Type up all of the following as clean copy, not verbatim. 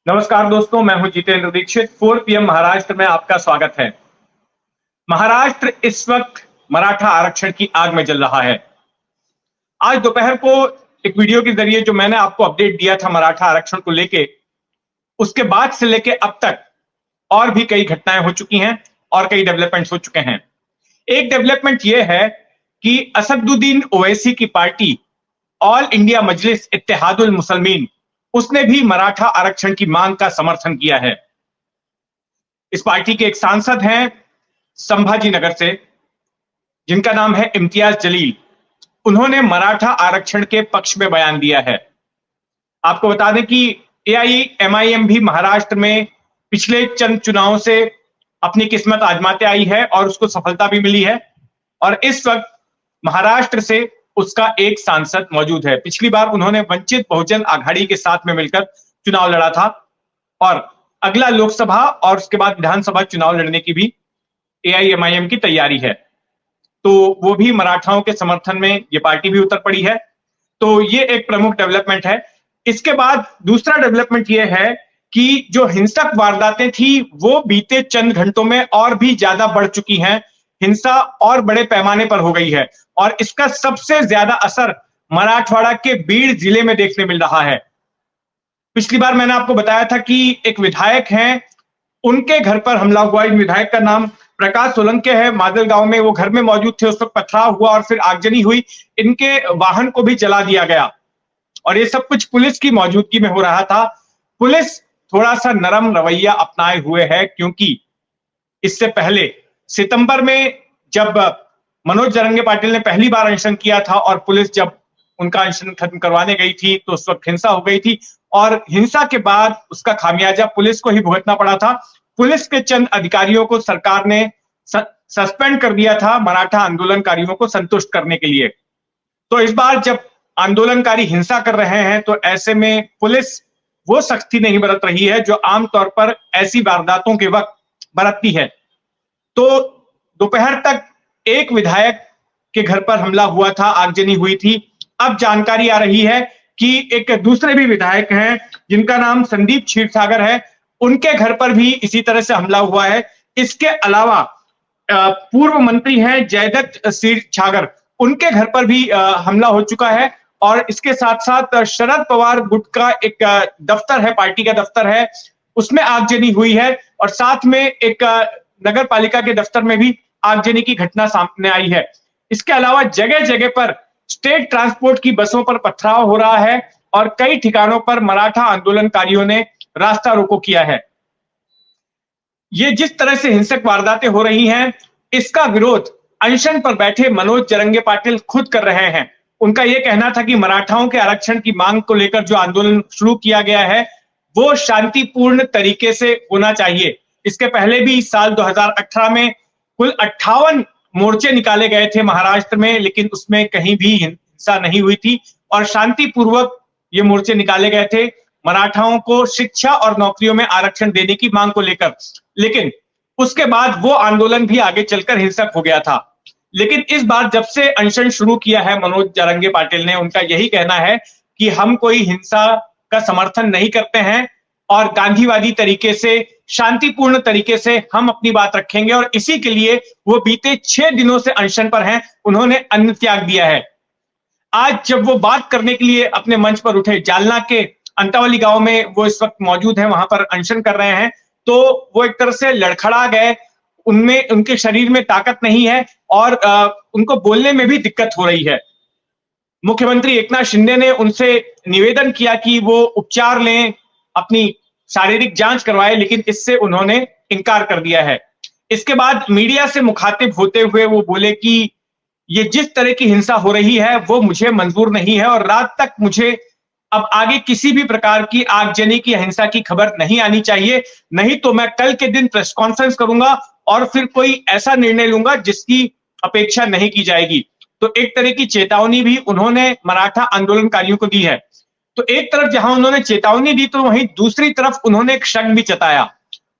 नमस्कार दोस्तों, मैं हूं जितेंद्र दीक्षित। 4 पीएम महाराष्ट्र में आपका स्वागत है। महाराष्ट्र इस वक्त मराठा आरक्षण की आग में जल रहा है। आज दोपहर को एक वीडियो के जरिए जो मैंने आपको अपडेट दिया था मराठा आरक्षण को लेके, उसके बाद से लेके अब तक और भी कई घटनाएं हो चुकी हैं और कई डेवलपमेंट्स हो चुके हैं। एक डेवलपमेंट यह है कि असदुद्दीन ओवैसी की पार्टी ऑल इंडिया मजलिस इत्तेहादुल मुसलमीन, उसने भी मराठा आरक्षण की मांग का समर्थन किया है। इस पार्टी के एक सांसद हैं संभाजी नगर से, जिनका नाम है इम्तियाज जलील। उन्होंने मराठा आरक्षण के पक्ष में बयान दिया है। आपको बता दें कि एआईएमआईएम भी महाराष्ट्र में पिछले चंद चुनावों से अपनी किस्मत आजमाते आई है और उसको सफलता भी मिली है। और इस वक्त महाराष्ट्र से उसका एक सांसद मौजूद है। पिछली बार उन्होंने वंचित बहुजन आघाड़ी के साथ में मिलकर चुनाव लड़ा था और अगला लोकसभा और उसके बाद विधानसभा चुनाव लड़ने की भी एआईएमआईएम की तैयारी है। तो वो भी मराठाओं के समर्थन में ये पार्टी भी उतर पड़ी है। तो ये एक प्रमुख डेवलपमेंट है। इसके बाद दूसरा डेवलपमेंट ये है कि जो हिंसक वारदातें थी वो बीते चंद घंटों में और भी ज्यादा बढ़ चुकी हैं। हिंसा और बड़े पैमाने पर हो गई है और इसका सबसे ज्यादा असर मराठवाड़ा के बीड़ जिले में देखने मिल रहा है। पिछली बार मैंने आपको बताया था कि एक विधायक हैं, उनके घर पर हमला हुआ। इन विधायक का नाम प्रकाश सोलंके है। मादल गांव में वो घर में मौजूद थे, उस वक्त पथराव हुआ और फिर आगजनी हुई। इनके वाहन को भी जला दिया गया और ये सब कुछ पुलिस की मौजूदगी में हो रहा था। पुलिस थोड़ा सा नरम रवैया अपनाए हुए है, क्योंकि इससे पहले सितंबर में जब मनोज जरंगे पाटिल ने पहली बार अनशन किया था और पुलिस जब उनका अनशन खत्म करवाने गई थी तो उस वक्त हिंसा हो गई थी और हिंसा के बाद उसका खामियाजा पुलिस को ही भुगतना पड़ा था। पुलिस के चंद अधिकारियों को सरकार ने सस्पेंड कर दिया था मराठा आंदोलनकारियों को संतुष्ट करने के लिए। तो इस बार जब आंदोलनकारी हिंसा कर रहे हैं तो ऐसे में पुलिस वो सख्ती नहीं बरत रही है जो आमतौर पर ऐसी वारदातों के वक्त बरतती है। तो दोपहर तक एक विधायक के घर पर हमला हुआ था, आगजनी हुई थी। अब जानकारी आ रही है कि एक दूसरे भी विधायक हैं जिनका नाम संदीप क्षीरसागर है, उनके घर पर भी इसी तरह से हमला हुआ है। इसके अलावा पूर्व मंत्री हैं जयदत्त क्षीरसागर, उनके घर पर भी हमला हो चुका है। और इसके साथ साथ शरद पवार गुट का एक दफ्तर है, पार्टी का दफ्तर है, उसमें आगजनी हुई है और साथ में एक नगर पालिका के दफ्तर में भी आगजनी की घटना सामने आई है। इसके अलावा जगह जगह पर स्टेट ट्रांसपोर्ट की बसों पर पथराव हो रहा है और कई ठिकानों पर मराठा आंदोलनकारियों ने रास्ता रोको किया है। ये जिस तरह से हिंसक वारदातें हो रही हैं, इसका विरोध अनशन पर बैठे मनोज जरंगे पाटिल खुद कर रहे हैं। उनका यह कहना था कि मराठाओं के आरक्षण की मांग को लेकर जो आंदोलन शुरू किया गया है वो शांतिपूर्ण तरीके से होना चाहिए। इसके पहले भी साल 2018 में कुल 58 मोर्चे निकाले गए थे महाराष्ट्र में, लेकिन उसमें कहीं भी हिंसा नहीं हुई थी और शांतिपूर्वक ये मोर्चे निकाले गए थे मराठाओं को शिक्षा और नौकरियों में आरक्षण देने की मांग को लेकर। लेकिन उसके बाद वो आंदोलन भी आगे चलकर हिंसक हो गया था। लेकिन इस बार जब से अनशन शुरू किया है मनोज जरंगे पाटिल ने, उनका यही कहना है कि हम कोई हिंसा का समर्थन नहीं करते हैं और गांधीवादी तरीके से, शांतिपूर्ण तरीके से हम अपनी बात रखेंगे और इसी के लिए वो बीते 6 दिनों से अनशन पर हैं। उन्होंने अन्न त्याग दिया है। आज जब वो बात करने के लिए अपने मंच पर उठे, जालना के अंतावली गांव में वो इस वक्त मौजूद हैं, वहां पर अनशन कर रहे हैं, तो वो एक तरह से लड़खड़ा गए। उनमें, उनके शरीर में ताकत नहीं है और उनको बोलने में भी दिक्कत हो रही है। मुख्यमंत्री एकनाथ शिंदे ने उनसे निवेदन किया कि वो उपचार लें, अपनी शारीरिक जांच करवाए, लेकिन इससे उन्होंने इनकार कर दिया है। इसके बाद मीडिया से मुखातिब होते हुए वो बोले कि ये जिस तरह की हिंसा हो रही है वो मुझे मंजूर नहीं है और रात तक मुझे अब आगे किसी भी प्रकार की आगजनी की हिंसा की खबर नहीं आनी चाहिए, नहीं तो मैं कल के दिन प्रेस कॉन्फ्रेंस करूंगा और फिर कोई ऐसा निर्णय लूंगा जिसकी अपेक्षा नहीं की जाएगी। तो एक तरह की चेतावनी भी उन्होंने मराठा आंदोलनकारियों को दी है। तो एक तरफ जहां उन्होंने चेतावनी दी तो वहीं दूसरी तरफ उन्होंने एक शक भी जताया।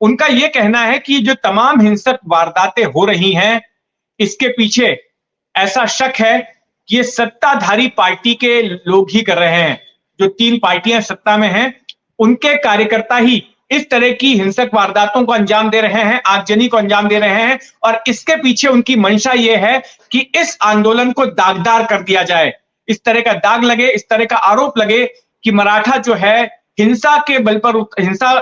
उनका यह कहना है कि जो तमाम हिंसक वारदातें हो रही हैं, इसके पीछे ऐसा शक है कि ये सत्ताधारी पार्टी के लोग ही कर रहे हैं। जो 3 पार्टियां सत्ता में हैं उनके कार्यकर्ता ही इस तरह की हिंसक वारदातों को अंजाम दे रहे हैं, आगजनी को अंजाम दे रहे हैं, और इसके पीछे उनकी मंशा यह है कि इस आंदोलन को दागदार कर दिया जाए, इस तरह का दाग लगे, इस तरह का आरोप लगे कि मराठा जो है हिंसा के बल पर, हिंसा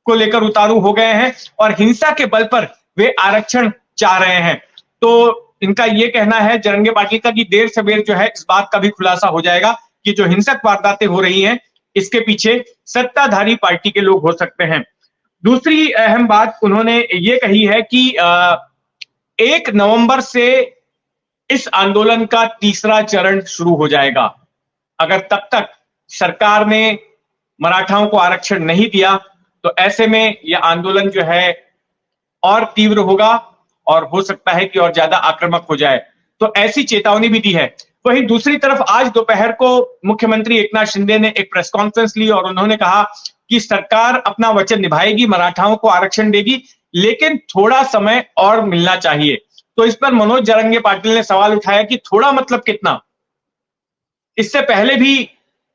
को लेकर उतारू हो गए हैं और हिंसा के बल पर वे आरक्षण चाह रहे हैं। तो इनका यह कहना है जरंगे पाटिल का कि देर सवेर जो है इस बात का भी खुलासा हो जाएगा कि जो हिंसक वारदातें हो रही हैं इसके पीछे सत्ताधारी पार्टी के लोग हो सकते हैं। दूसरी अहम बात उन्होंने ये कही है कि 1 नवंबर से इस आंदोलन का तीसरा चरण शुरू हो जाएगा। अगर तब तक सरकार ने मराठाओं को आरक्षण नहीं दिया तो ऐसे में यह आंदोलन जो है और तीव्र होगा और हो सकता है कि और ज्यादा आक्रामक हो जाए। तो ऐसी चेतावनी भी दी है। वहीं दूसरी तरफ आज दोपहर को मुख्यमंत्री एकनाथ शिंदे ने एक प्रेस कॉन्फ्रेंस ली और उन्होंने कहा कि सरकार अपना वचन निभाएगी, मराठाओं को आरक्षण देगी, लेकिन थोड़ा समय और मिलना चाहिए। तो इस पर मनोज जरंगे पाटिल ने सवाल उठाया कि थोड़ा मतलब कितना? इससे पहले भी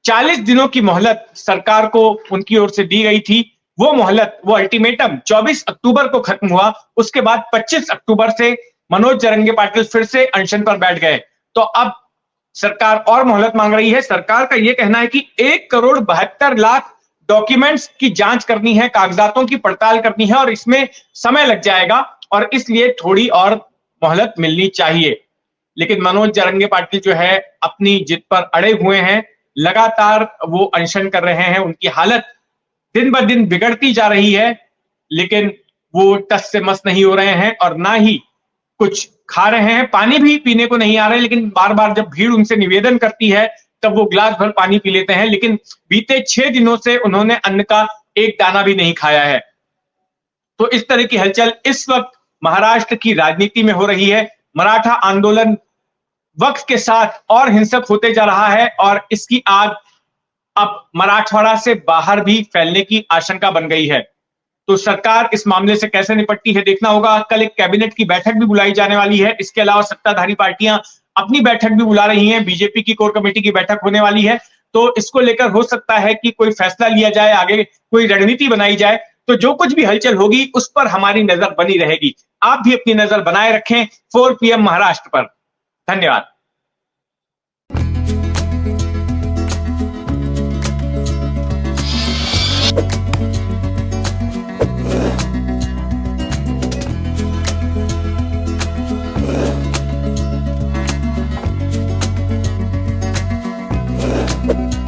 40 दिनों की मोहलत सरकार को उनकी ओर से दी गई थी। वो मोहलत, वो अल्टीमेटम 24 अक्टूबर को खत्म हुआ। उसके बाद 25 अक्टूबर से मनोज जरंगे पाटिल फिर से अनशन पर बैठ गए। तो अब सरकार और मोहलत मांग रही है। सरकार का यह कहना है कि 1,72,00,000 डॉक्यूमेंट्स की जांच करनी है, कागजातों की पड़ताल करनी है और इसमें समय लग जाएगा और इसलिए थोड़ी और मोहलत मिलनी चाहिए। लेकिन मनोज जरंगे पाटिल जो है अपनी जिद पर अड़े हुए हैं, लगातार वो अनशन कर रहे हैं। उनकी हालत दिन ब दिन बिगड़ती जा रही है, लेकिन वो टस से मस नहीं हो रहे हैं और ना ही कुछ खा रहे हैं। पानी भी पीने को नहीं आ रहे, लेकिन बार बार जब भीड़ उनसे निवेदन करती है तब वो गिलास भर पानी पी लेते हैं। लेकिन बीते 6 दिनों से उन्होंने अन्न का एक दाना भी नहीं खाया है। तो इस तरह की हलचल इस वक्त महाराष्ट्र की राजनीति में हो रही है। मराठा आंदोलन वक्त के साथ और हिंसक होते जा रहा है और इसकी आग अब मराठवाड़ा से बाहर भी फैलने की आशंका बन गई है। तो सरकार इस मामले से कैसे निपटती है देखना होगा। कल एक कैबिनेट की बैठक भी बुलाई जाने वाली है। इसके अलावा सत्ताधारी पार्टियां अपनी बैठक भी बुला रही हैं। बीजेपी की कोर कमेटी की बैठक होने वाली है, तो इसको लेकर हो सकता है कि कोई फैसला लिया जाए, आगे कोई रणनीति बनाई जाए। तो जो कुछ भी हलचल होगी उस पर हमारी नजर बनी रहेगी। आप भी अपनी नजर बनाए रखें 4 PM महाराष्ट्र पर। धन्यवाद। you